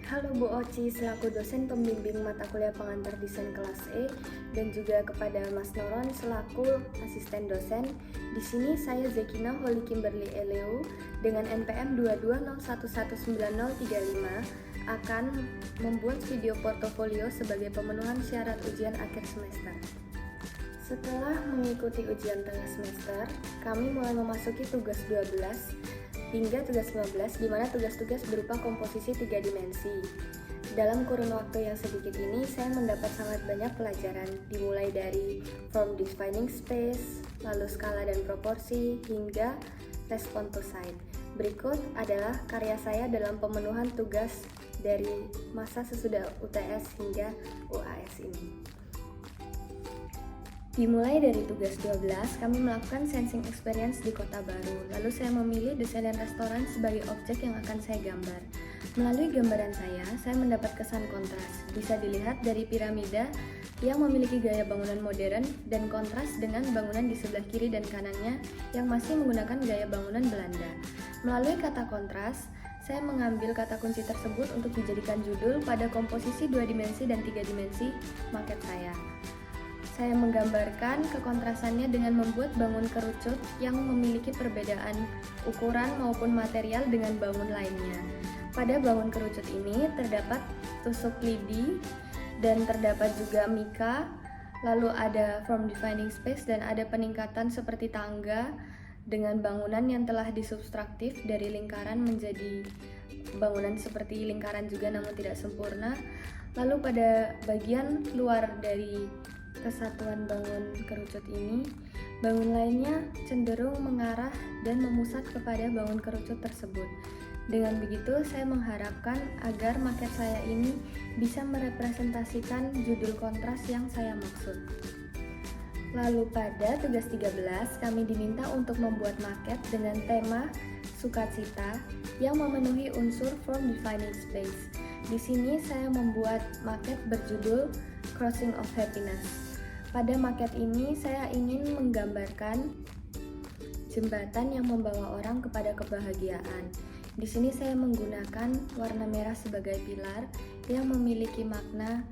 Halo Bu Oci, selaku dosen pembimbing mata kuliah pengantar desain kelas E, dan juga kepada Mas Noron selaku asisten dosen. Di sini saya Zekina Holly Kimberly Eleo dengan NPM 22011935 akan membuat video portofolio sebagai pemenuhan syarat ujian akhir semester. Setelah mengikuti ujian tengah semester, kami mulai memasuki tugas 12 hingga tugas 15, di mana tugas-tugas berupa komposisi 3 dimensi. Dalam kurun waktu yang sedikit ini, saya mendapat sangat banyak pelajaran, dimulai dari form defining space, lalu skala dan proporsi, hingga respond to site. Berikut adalah karya saya dalam pemenuhan tugas dari masa sesudah UTS hingga UAS ini. Dimulai dari tugas 12, kami melakukan sensing experience di kota baru. Lalu saya memilih desain dan restoran sebagai objek yang akan saya gambar. Melalui gambaran saya mendapat kesan kontras. Bisa dilihat dari piramida yang memiliki gaya bangunan modern dan kontras dengan bangunan di sebelah kiri dan kanannya yang masih menggunakan gaya bangunan Belanda. Melalui kata kontras, saya mengambil kata kunci tersebut untuk dijadikan judul pada komposisi 2 dimensi dan 3 dimensi maket saya. Saya menggambarkan kekontrasannya dengan membuat bangun kerucut yang memiliki perbedaan ukuran maupun material dengan bangun lainnya. Pada bangun kerucut ini terdapat tusuk lidi dan terdapat juga mika, lalu ada form defining space dan ada peningkatan seperti tangga dengan bangunan yang telah disubstraktif dari lingkaran menjadi bangunan seperti lingkaran juga namun tidak sempurna. Lalu pada bagian luar dari kesatuan bangun kerucut ini, bangun lainnya cenderung mengarah dan memusat kepada bangun kerucut tersebut. Dengan begitu, saya mengharapkan agar maket saya ini bisa merepresentasikan judul kontras yang saya maksud. Lalu pada tugas 13, kami diminta untuk membuat maket dengan tema sukacita yang memenuhi unsur form defining space. Di sini saya membuat maket berjudul Crossing of Happiness. Pada maket ini saya ingin menggambarkan jembatan yang membawa orang kepada kebahagiaan. Di sini saya menggunakan warna merah sebagai pilar yang memiliki makna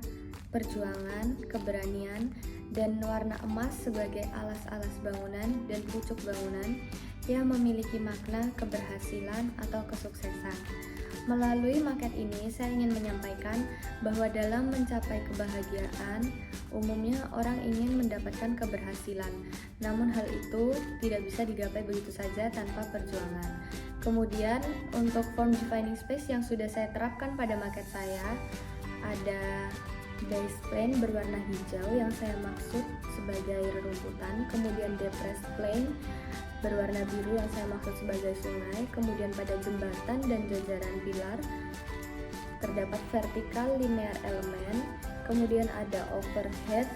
perjuangan, keberanian, dan warna emas sebagai alas-alas bangunan dan pucuk bangunan yang memiliki makna keberhasilan atau kesuksesan. Melalui maket ini, saya ingin menyampaikan bahwa dalam mencapai kebahagiaan, umumnya orang ingin mendapatkan keberhasilan. Namun hal itu tidak bisa digapai begitu saja tanpa perjuangan. Kemudian, untuk form defining space yang sudah saya terapkan pada maket saya, ada base plane berwarna hijau yang saya maksud sebagai rerumputan, kemudian depressed plane berwarna biru yang saya maksud sebagai sungai, kemudian pada jembatan dan jajaran pilar terdapat vertikal linear element, kemudian ada overhead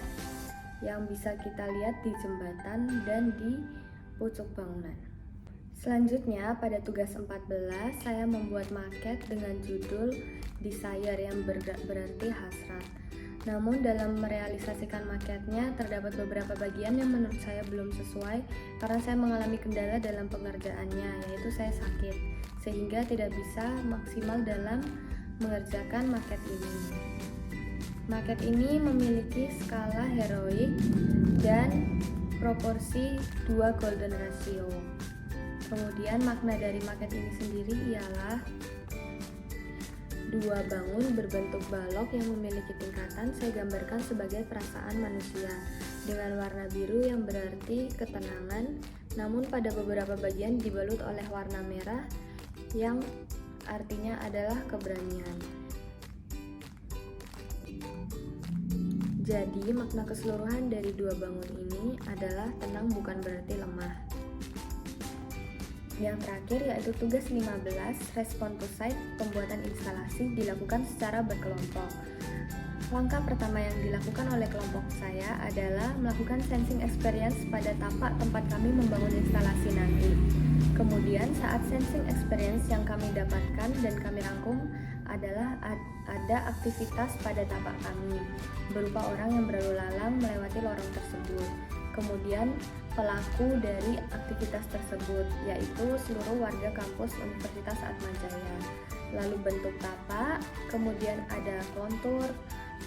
yang bisa kita lihat di jembatan dan di pucuk bangunan. Selanjutnya pada tugas 14 saya membuat maket dengan judul desire yang berarti hasrat. Namun dalam merealisasikan maketnya terdapat beberapa bagian yang menurut saya belum sesuai karena saya mengalami kendala dalam pengerjaannya, yaitu saya sakit, sehingga tidak bisa maksimal dalam mengerjakan maket ini. Maket ini memiliki skala heroik dan proporsi 2 golden ratio. Kemudian makna dari maket ini sendiri ialah 2 bangun berbentuk balok yang memiliki tingkatan saya gambarkan sebagai perasaan manusia dengan warna biru yang berarti ketenangan, namun pada beberapa bagian dibalut oleh warna merah yang artinya adalah keberanian. Jadi makna keseluruhan dari 2 bangun ini adalah tenang bukan berarti lemah. Yang terakhir yaitu tugas 15, respond to site, pembuatan instalasi dilakukan secara berkelompok. Langkah pertama yang dilakukan oleh kelompok saya adalah melakukan sensing experience pada tapak tempat kami membangun instalasi nanti. Kemudian saat sensing experience yang kami dapatkan dan kami rangkum adalah ada aktivitas pada tapak kami, berupa orang yang berlalu lalang melewati lorong tersebut. Kemudian pelaku dari aktivitas tersebut yaitu seluruh warga kampus Universitas Atmajaya. lalu bentuk tapak, kemudian ada kontur,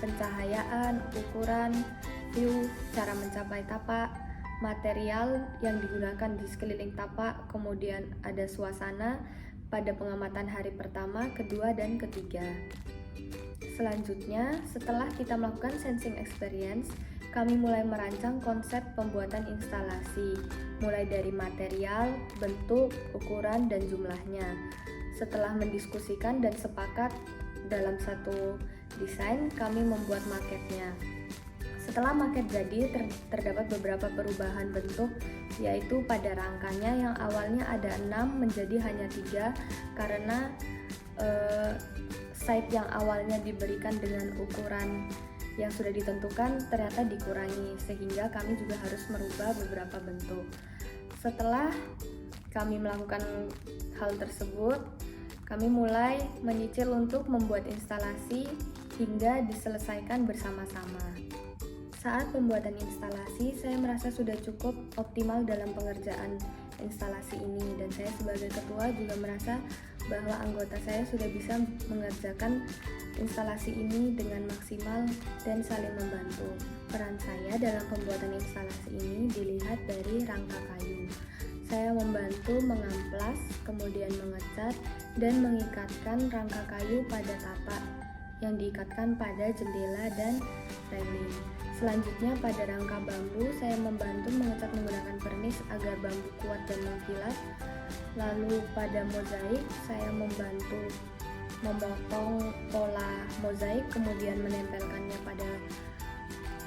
pencahayaan, ukuran, view, cara mencapai tapak, material yang digunakan di sekeliling tapak, kemudian ada suasana pada pengamatan hari pertama, kedua, dan ketiga. Selanjutnya, setelah kita melakukan sensing experience, kami mulai merancang konsep pembuatan instalasi, mulai dari material, bentuk, ukuran, dan jumlahnya. Setelah mendiskusikan dan sepakat dalam satu desain, kami membuat maketnya. Setelah maket jadi, terdapat beberapa perubahan bentuk, yaitu pada rangkanya yang awalnya ada 6 menjadi hanya 3 karena site yang awalnya diberikan dengan ukuran yang sudah ditentukan ternyata dikurangi, sehingga kami juga harus merubah beberapa bentuk. Setelah kami melakukan hal tersebut, kami mulai menyicil untuk membuat instalasi hingga diselesaikan bersama-sama. Saat pembuatan instalasi, saya merasa sudah cukup optimal dalam pengerjaan instalasi ini, dan saya sebagai ketua juga merasa bahwa anggota saya sudah bisa mengerjakan instalasi ini dengan maksimal dan saling membantu. Peran saya dalam pembuatan instalasi ini dilihat dari rangka kayu. Saya membantu mengamplas, kemudian mengecat, dan mengikatkan rangka kayu pada tapak yang diikatkan pada jendela dan railing. Selanjutnya pada rangka bambu, saya membantu mengecat menggunakan vernis agar bambu kuat dan mengkilat. Lalu pada mozaik, saya membantu memotong pola mozaik, kemudian menempelkannya pada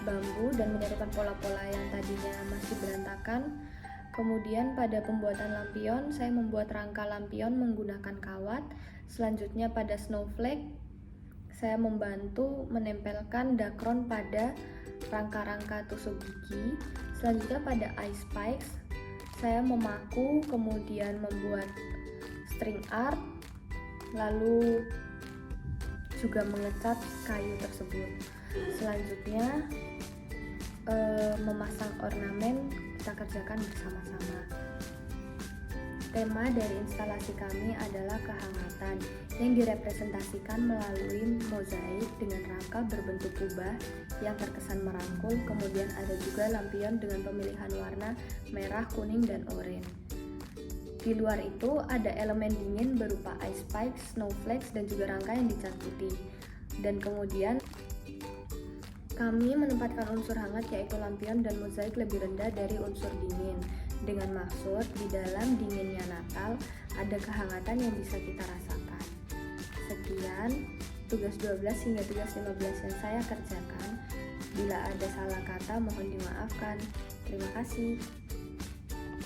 bambu dan menyerupai pola-pola yang tadinya masih berantakan. Kemudian pada pembuatan lampion, saya membuat rangka lampion menggunakan kawat. Selanjutnya pada snowflake, saya membantu menempelkan dakron pada rangka-rangka tusuk gigi. Selanjutnya pada ice spikes, saya memaku kemudian membuat string art, lalu juga mengecat kayu tersebut. Selanjutnya memasang ornamen kita kerjakan bersama-sama. Tema dari instalasi kami adalah kehangatan yang direpresentasikan melalui mozaik dengan rangka berbentuk kubah yang terkesan merangkul, kemudian ada juga lampion dengan pemilihan warna merah, kuning, dan oranye. Di luar itu ada elemen dingin berupa ice spikes, snowflakes, dan juga rangka yang dicat putih. Dan kemudian kami menempatkan unsur hangat yaitu lampion dan mozaik lebih rendah dari unsur dingin, dengan maksud di dalam dinginnya Natal ada kehangatan yang bisa kita rasakan. Sekian tugas 12 hingga tugas 15 yang saya kerjakan. Bila ada salah kata mohon dimaafkan. Terima kasih.